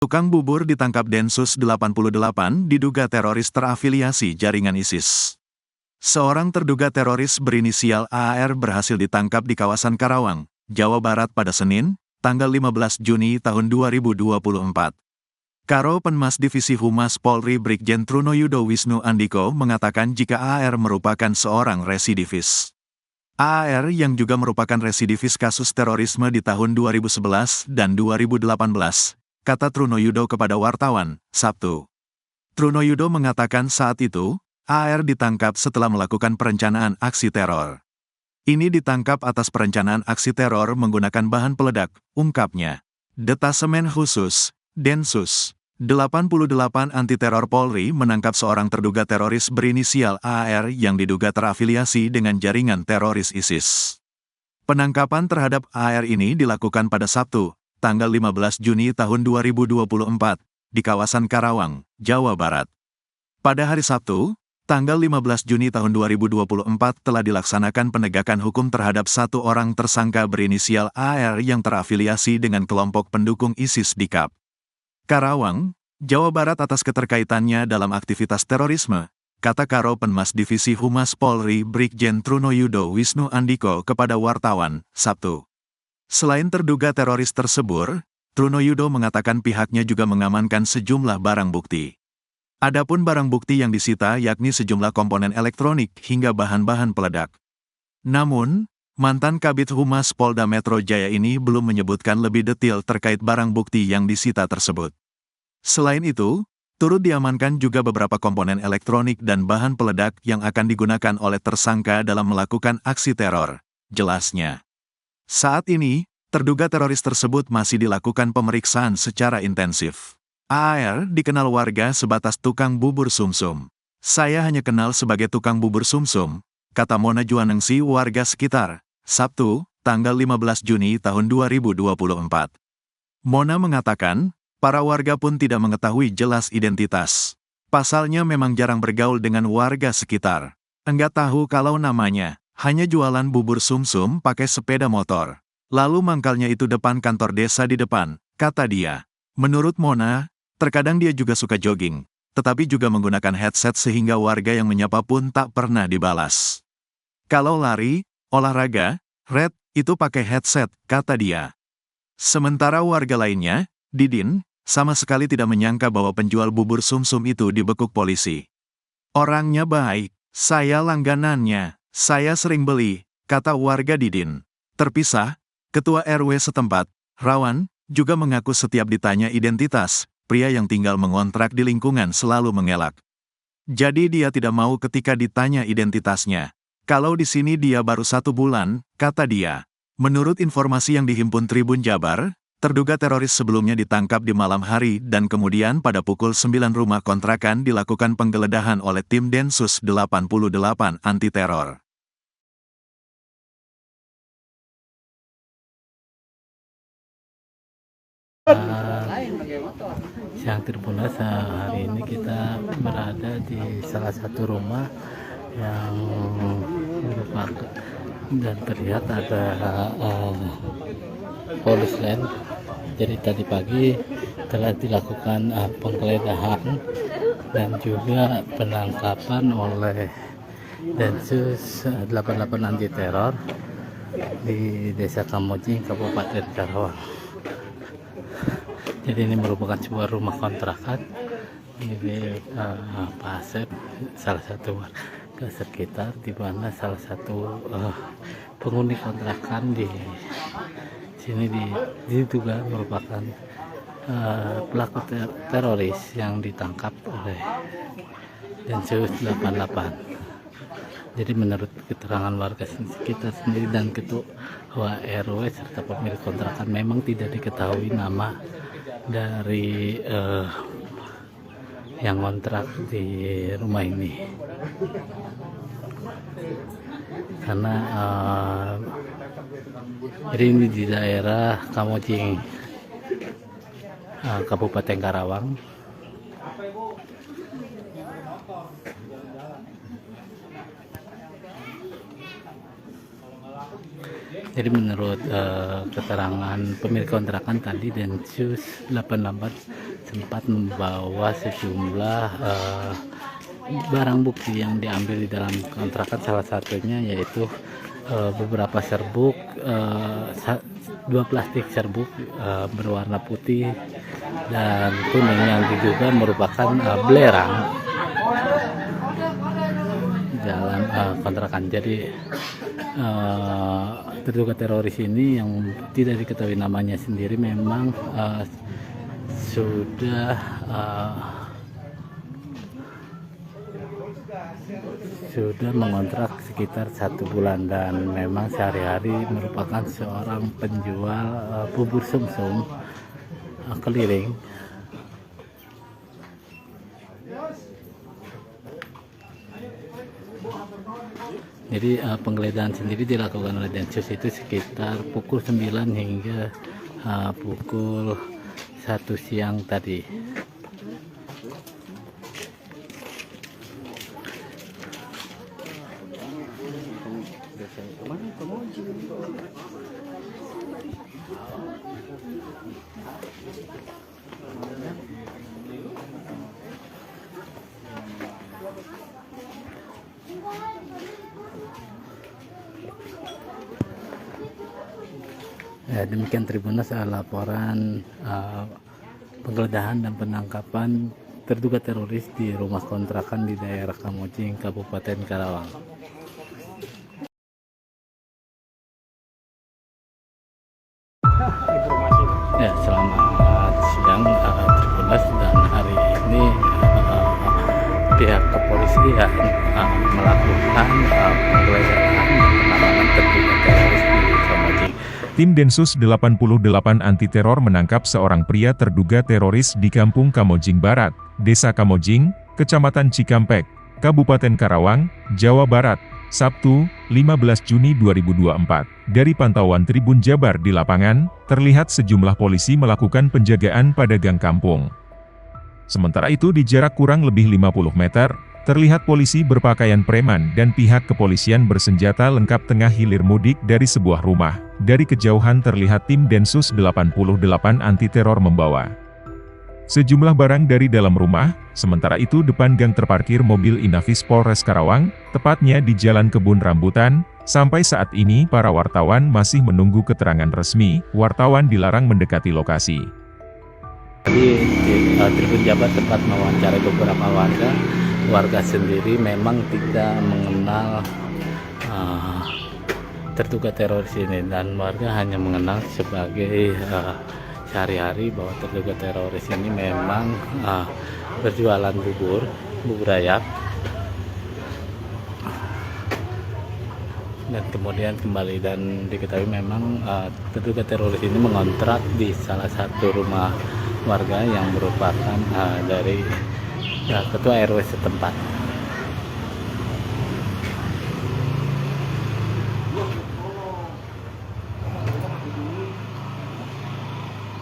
Tukang bubur ditangkap Densus 88 diduga teroris terafiliasi jaringan ISIS. Seorang terduga teroris berinisial AAR berhasil ditangkap di kawasan Karawang, Jawa Barat pada Senin, tanggal 15 Juni tahun 2024. Karo Penmas Divisi Humas Polri Brigjen Trunoyudo Wisnu Andiko mengatakan jika AAR merupakan seorang residivis. AAR yang juga merupakan residivis kasus terorisme di tahun 2011 dan 2018, kata Trunoyudo kepada wartawan, Sabtu. Trunoyudo mengatakan saat itu, AAR ditangkap setelah melakukan perencanaan aksi teror. Ini ditangkap atas perencanaan aksi teror menggunakan bahan peledak, ungkapnya. Detasemen Khusus, Densus 88 Anti Teror Polri menangkap seorang terduga teroris berinisial AAR yang diduga terafiliasi dengan jaringan teroris ISIS. Penangkapan terhadap AAR ini dilakukan pada Sabtu, tanggal 15 Juni tahun 2024, di kawasan Karawang, Jawa Barat. Pada hari Sabtu, tanggal 15 Juni tahun 2024 telah dilaksanakan penegakan hukum terhadap satu orang tersangka berinisial AR yang terafiliasi dengan kelompok pendukung ISIS di Kap Karawang, Jawa Barat atas keterkaitannya dalam aktivitas terorisme, kata Karo Penmas Divisi Humas Polri Brigjen Trunoyudo Wisnu Andiko kepada wartawan, Sabtu. Selain terduga teroris tersebut, Trunoyudo mengatakan pihaknya juga mengamankan sejumlah barang bukti. Adapun barang bukti yang disita yakni sejumlah komponen elektronik hingga bahan-bahan peledak. Namun, mantan Kabid Humas Polda Metro Jaya ini belum menyebutkan lebih detail terkait barang bukti yang disita tersebut. Selain itu, turut diamankan juga beberapa komponen elektronik dan bahan peledak yang akan digunakan oleh tersangka dalam melakukan aksi teror, jelasnya. Saat ini, terduga teroris tersebut masih dilakukan pemeriksaan secara intensif. AAR dikenal warga sebatas tukang bubur sumsum. Saya hanya kenal sebagai tukang bubur sumsum, kata Mona Juanengsi warga sekitar, Sabtu, tanggal 15 Juni tahun 2024. Mona mengatakan, para warga pun tidak mengetahui jelas identitas. Pasalnya memang jarang bergaul dengan warga sekitar. Enggak tahu kalau namanya, hanya jualan bubur sumsum pakai sepeda motor. Lalu mangkalnya itu depan kantor desa di depan, kata dia. Menurut Mona, terkadang dia juga suka jogging, tetapi juga menggunakan headset sehingga warga yang menyapa pun tak pernah dibalas. Kalau lari, olahraga, Red, itu pakai headset, kata dia. Sementara warga lainnya, Didin, sama sekali tidak menyangka bahwa penjual bubur sumsum itu dibekuk polisi. Orangnya baik, saya langganannya, saya sering beli, kata warga Didin. Terpisah, Ketua RW setempat, Rawan, juga mengaku setiap ditanya identitas, pria yang tinggal mengontrak di lingkungan selalu mengelak. Jadi dia tidak mau ketika ditanya identitasnya. Kalau di sini dia baru 1 bulan, kata dia. Menurut informasi yang dihimpun Tribun Jabar, terduga teroris sebelumnya ditangkap di malam hari dan kemudian pada pukul 9 rumah kontrakan dilakukan penggeledahan oleh tim Densus 88 anti teror. Siang Tribuners, hari ini kita berada di salah satu rumah yang merupakan dan terlihat ada polis lain. Jadi tadi pagi telah dilakukan penggeledahan dan juga penangkapan oleh Densus 88 anti teror di Desa Kamojing, Kabupaten Karawang. Jadi ini merupakan sebuah rumah kontrakan milik Pak Asep, salah satu warga sekitar, di mana salah satu penghuni kontrakan di sini diduga merupakan pelaku teroris yang ditangkap oleh Densus 88. Jadi menurut keterangan warga sekitar sendiri dan ketua RW serta pemilik kontrakan memang tidak diketahui nama dari yang kontrak di rumah ini, karena jadi ini di daerah Kamojing, Kabupaten Karawang. Jadi menurut keterangan pemilik kontrakan tadi, Densus 88 sempat membawa sejumlah barang bukti yang diambil di dalam kontrakan, salah satunya yaitu beberapa serbuk, 2 plastik serbuk berwarna putih dan kuning yang diduga merupakan belerang dalam kontrakan. Jadi terduga teroris ini yang tidak diketahui namanya sendiri memang sudah mengontrak sekitar 1 bulan dan memang sehari-hari merupakan seorang penjual bubur sumsum keliling. Jadi penggeledahan sendiri dilakukan oleh Densus itu sekitar pukul 9 hingga pukul 1 siang tadi. Ya, demikian Tribunnews laporan penggeledahan dan penangkapan terduga teroris di rumah kontrakan di daerah Kamojing, Kabupaten Karawang. Ya, selamat siang Tribunnews, dan hari ini pihak kepolisian melakukan penggeledahan dan penanganan terduga teroris di Kamojing. Tim Densus 88 anti teror menangkap seorang pria terduga teroris di Kampung Kamojing Barat, Desa Kamojing, Kecamatan Cikampek, Kabupaten Karawang, Jawa Barat, Sabtu, 15 Juni 2024. Dari pantauan Tribun Jabar di lapangan, terlihat sejumlah polisi melakukan penjagaan pada gang kampung. Sementara itu di jarak kurang lebih 50 meter, terlihat polisi berpakaian preman dan pihak kepolisian bersenjata lengkap tengah hilir mudik dari sebuah rumah. Dari kejauhan terlihat tim Densus 88 anti teror membawa sejumlah barang dari dalam rumah. Sementara itu depan gang terparkir mobil Inafis Polres Karawang, tepatnya di Jalan Kebun Rambutan. Sampai saat ini para wartawan masih menunggu keterangan resmi. Wartawan dilarang mendekati lokasi. Tadi di Tribun Jabar sempat mewawancarai beberapa warga sendiri memang tidak mengenal terduga teroris ini, dan warga hanya mengenal sebagai sehari-hari bahwa terduga teroris ini memang berjualan bubur ayam, dan kemudian kembali dan diketahui memang terduga teroris ini mengontrak di salah satu rumah warga yang merupakan dari ketua RW setempat.